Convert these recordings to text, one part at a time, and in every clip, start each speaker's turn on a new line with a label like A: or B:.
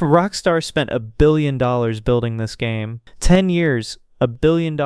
A: Rockstar spent $1 billion building this game. 10 years, $1 billion,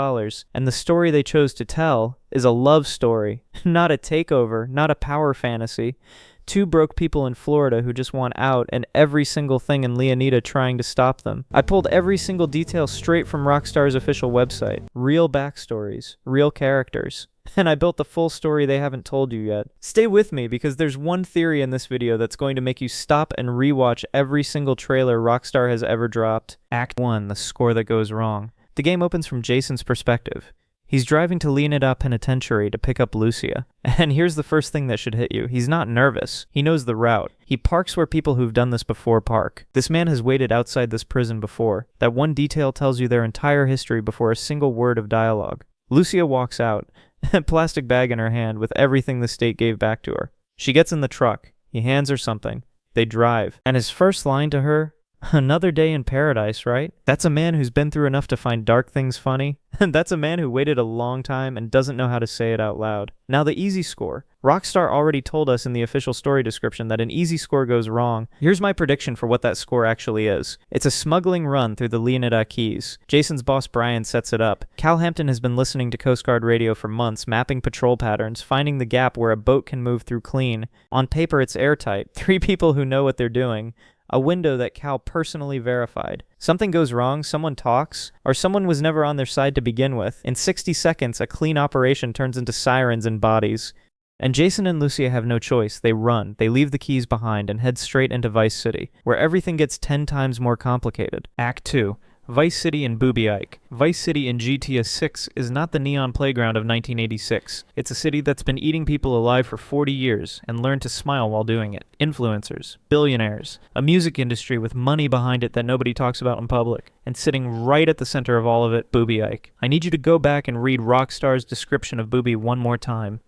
A: and the story they chose to tell is a love story, not a takeover, not a power fantasy. Two broke people in Florida who just want out, and every single thing in Leonida trying to stop them. I pulled every single detail straight from Rockstar's official website. Real backstories, real characters. And I built the full story they haven't told you yet. Stay with me, because there's one theory in this video that's going to make you stop and rewatch every single trailer Rockstar has ever dropped. Act 1, the score that goes wrong. The game opens from Jason's perspective. He's driving to Leonida Penitentiary to pick up Lucia. And here's the first thing that should hit you. He's not nervous. He knows the route. He parks where people who've done this before park. This man has waited outside this prison before. That one detail tells you their entire history before a single word of dialogue. Lucia walks out, a plastic bag in her hand with everything the state gave back to her. She gets in the truck. He hands her something. They drive. And his first line to her, "Another day in paradise, right?" That's a man who's been through enough to find dark things funny. And that's a man who waited a long time and doesn't know how to say it out loud. Now the easy score. Rockstar already told us in the official story description that an easy score goes wrong. Here's my prediction for what that score actually is. It's a smuggling run through the Leonida Keys. Jason's boss Brian sets it up. Cal Hampton has been listening to Coast Guard radio for months, mapping patrol patterns, finding the gap where a boat can move through clean. On paper it's airtight. 3 people who know what they're doing. A window that Cal personally verified. Something goes wrong, someone talks, or someone was never on their side to begin with. In 60 seconds, a clean operation turns into sirens and bodies. And Jason and Lucia have no choice. They run, they leave the keys behind, and head straight into Vice City, where everything gets 10 times more complicated. Act 2. Vice City and Boobie Ike. Vice City in GTA 6 is not the neon playground of 1986. It's a city that's been eating people alive for 40 years and learned to smile while doing it. Influencers, billionaires, a music industry with money behind it that nobody talks about in public, and sitting right at the center of all of it, Boobie Ike. I need you to go back and read Rockstar's description of Booby one more time.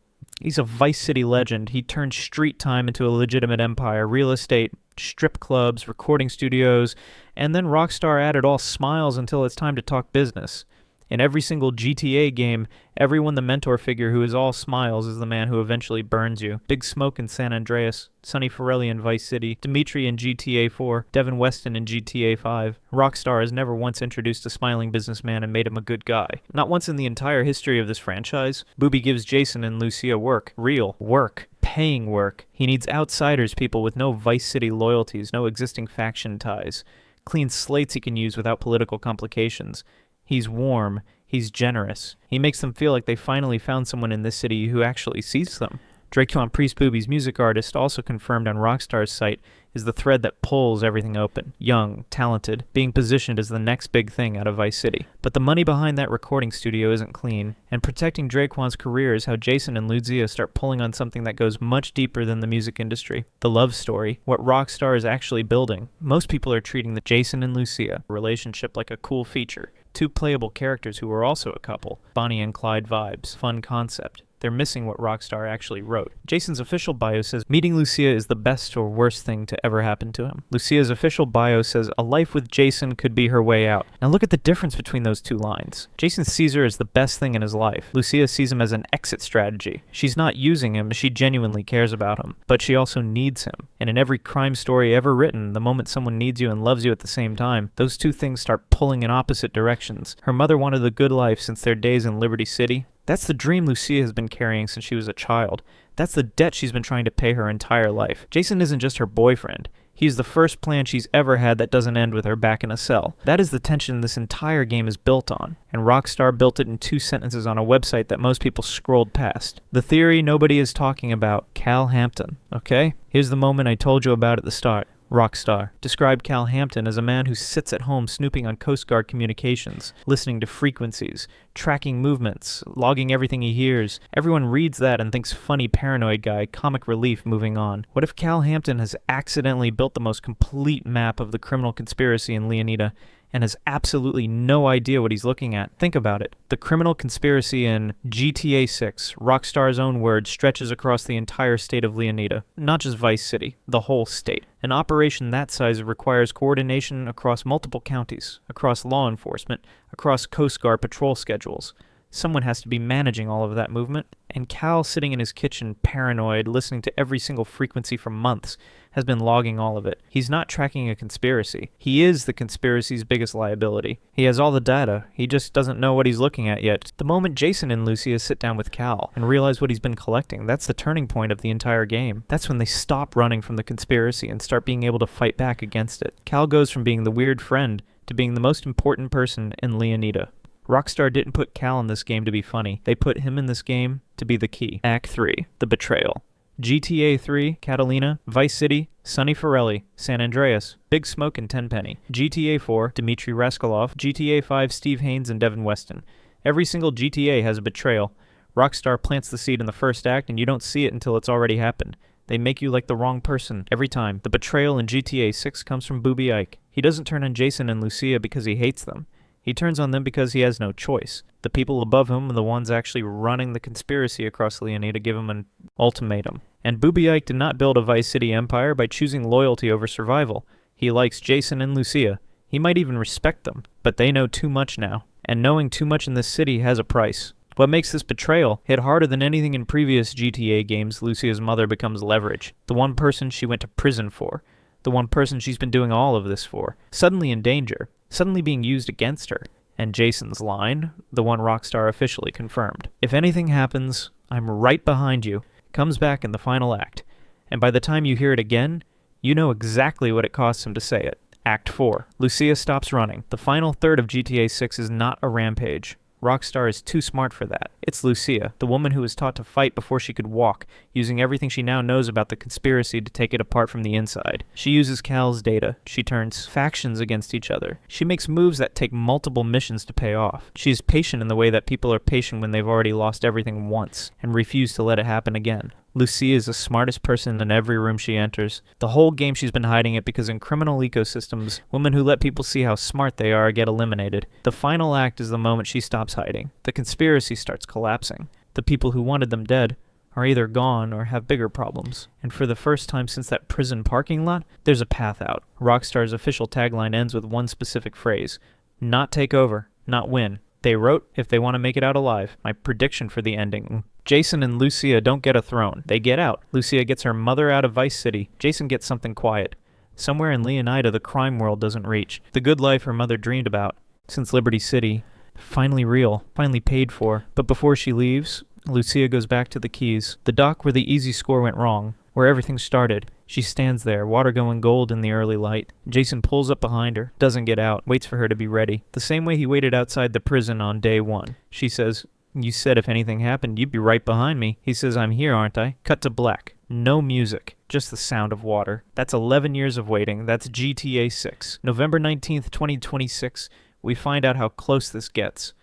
A: He's a Vice City legend. He turned street time into a legitimate empire, real estate, strip clubs, recording studios, and then Rockstar added all smiles until it's time to talk business. In every single GTA game, everyone the mentor figure who is all smiles is the man who eventually burns you. Big Smoke in San Andreas, Sonny Forelli in Vice City, Dimitri in GTA 4, Devin Weston in GTA 5. Rockstar has never once introduced a smiling businessman and made him a good guy. Not once in the entire history of this franchise. Booby gives Jason and Lucia work. Real work. Paying work. He needs outsiders, people with no Vice City loyalties, no existing faction ties. Clean slates he can use without political complications. He's warm. He's generous. He makes them feel like they finally found someone in this city who actually sees them. Drakeon Priest Booby's music artist, also confirmed on Rockstar's site, is the thread that pulls everything open. Young, talented, being positioned as the next big thing out of Vice City. But the money behind that recording studio isn't clean, and protecting Draquan's career is how Jason and Lucia start pulling on something that goes much deeper than the music industry. The love story, what Rockstar is actually building. Most people are treating the Jason and Lucia relationship like a cool feature. 2 playable characters who are also a couple. Bonnie and Clyde vibes. Fun concept. They're missing what Rockstar actually wrote. Jason's official bio says, meeting Lucia is the best or worst thing to ever happen to him. Lucia's official bio says, a life with Jason could be her way out. Now look at the difference between those 2 lines. Jason sees her as the best thing in his life. Lucia sees him as an exit strategy. She's not using him, she genuinely cares about him. But she also needs him. And in every crime story ever written, the moment someone needs you and loves you at the same time, those 2 things start pulling in opposite directions. Her mother wanted the good life since their days in Liberty City. That's the dream Lucia has been carrying since she was a child. That's the debt she's been trying to pay her entire life. Jason isn't just her boyfriend. He's the first plan she's ever had that doesn't end with her back in a cell. That is the tension this entire game is built on, and Rockstar built it in 2 sentences on a website that most people scrolled past. The theory nobody is talking about, Cal Hampton, okay? Here's the moment I told you about at the start. Rockstar described Cal Hampton as a man who sits at home snooping on Coast Guard communications, listening to frequencies, tracking movements, logging everything he hears. Everyone reads that and thinks funny paranoid guy, comic relief, moving on. What if Cal Hampton has accidentally built the most complete map of the criminal conspiracy in Leonida and has absolutely no idea what he's looking at? Think about it. The criminal conspiracy in GTA 6, Rockstar's own word, stretches across the entire state of Leonida. Not just Vice City, the whole state. An operation that size requires coordination across multiple counties, across law enforcement, across Coast Guard patrol schedules. Someone has to be managing all of that movement, and Cal, sitting in his kitchen, paranoid, listening to every single frequency for months, has been logging all of it. He's not tracking a conspiracy. He is the conspiracy's biggest liability. He has all the data. He just doesn't know what he's looking at yet. The moment Jason and Lucia sit down with Cal and realize what he's been collecting, that's the turning point of the entire game. That's when they stop running from the conspiracy and start being able to fight back against it. Cal goes from being the weird friend to being the most important person in Leonida. Rockstar didn't put Cal in this game to be funny. They put him in this game to be the key. Act 3, The Betrayal. GTA 3, Catalina, Vice City, Sonny Forelli, San Andreas, Big Smoke and Tenpenny. GTA 4, Dmitry Raskolov, GTA 5, Steve Haynes and Devin Weston. Every single GTA has a betrayal. Rockstar plants the seed in the first act and you don't see it until it's already happened. They make you like the wrong person every time. The betrayal in GTA 6 comes from Boobie Ike. He doesn't turn on Jason and Lucia because he hates them. He turns on them because he has no choice. The people above him are the ones actually running the conspiracy across Leonida give him an ultimatum. And Boobie Ike did not build a Vice City empire by choosing loyalty over survival. He likes Jason and Lucia. He might even respect them, but they know too much now. And knowing too much in this city has a price. What makes this betrayal hit harder than anything in previous GTA games, Lucia's mother becomes leverage. The one person she went to prison for. The one person she's been doing all of this for. Suddenly in danger. Suddenly being used against her. And Jason's line, the one Rockstar officially confirmed. If anything happens, I'm right behind you. Comes back in the final act. And by the time you hear it again, you know exactly what it costs him to say it. Act 4. Lucia stops running. The final third of GTA 6 is not a rampage. Rockstar is too smart for that. It's Lucia, the woman who was taught to fight before she could walk, using everything she now knows about the conspiracy to take it apart from the inside. She uses Cal's data. She turns factions against each other. She makes moves that take multiple missions to pay off. She is patient in the way that people are patient when they've already lost everything once, and refuse to let it happen again. Lucia is the smartest person in every room she enters. The whole game she's been hiding it because in criminal ecosystems, women who let people see how smart they are get eliminated. The final act is the moment she stops hiding. The conspiracy starts collapsing. The people who wanted them dead are either gone or have bigger problems. And for the first time since that prison parking lot, there's a path out. Rockstar's official tagline ends with one specific phrase. Not take over, not win. They wrote, if they want to make it out alive. My prediction for the ending. Jason and Lucia don't get a throne. They get out. Lucia gets her mother out of Vice City. Jason gets something quiet. Somewhere in Leonida the crime world doesn't reach. The good life her mother dreamed about. Since Liberty City. Finally real. Finally paid for. But before she leaves, Lucia goes back to the keys. The dock where the easy score went wrong. Where everything started. She stands there, water going gold in the early light. Jason pulls up behind her, doesn't get out, waits for her to be ready. The same way he waited outside the prison on day 1. She says, you said if anything happened, you'd be right behind me. He says, I'm here, aren't I? Cut to black. No music, just the sound of water. That's 11 years of waiting. That's GTA 6. November 19th, 2026, we find out how close this gets.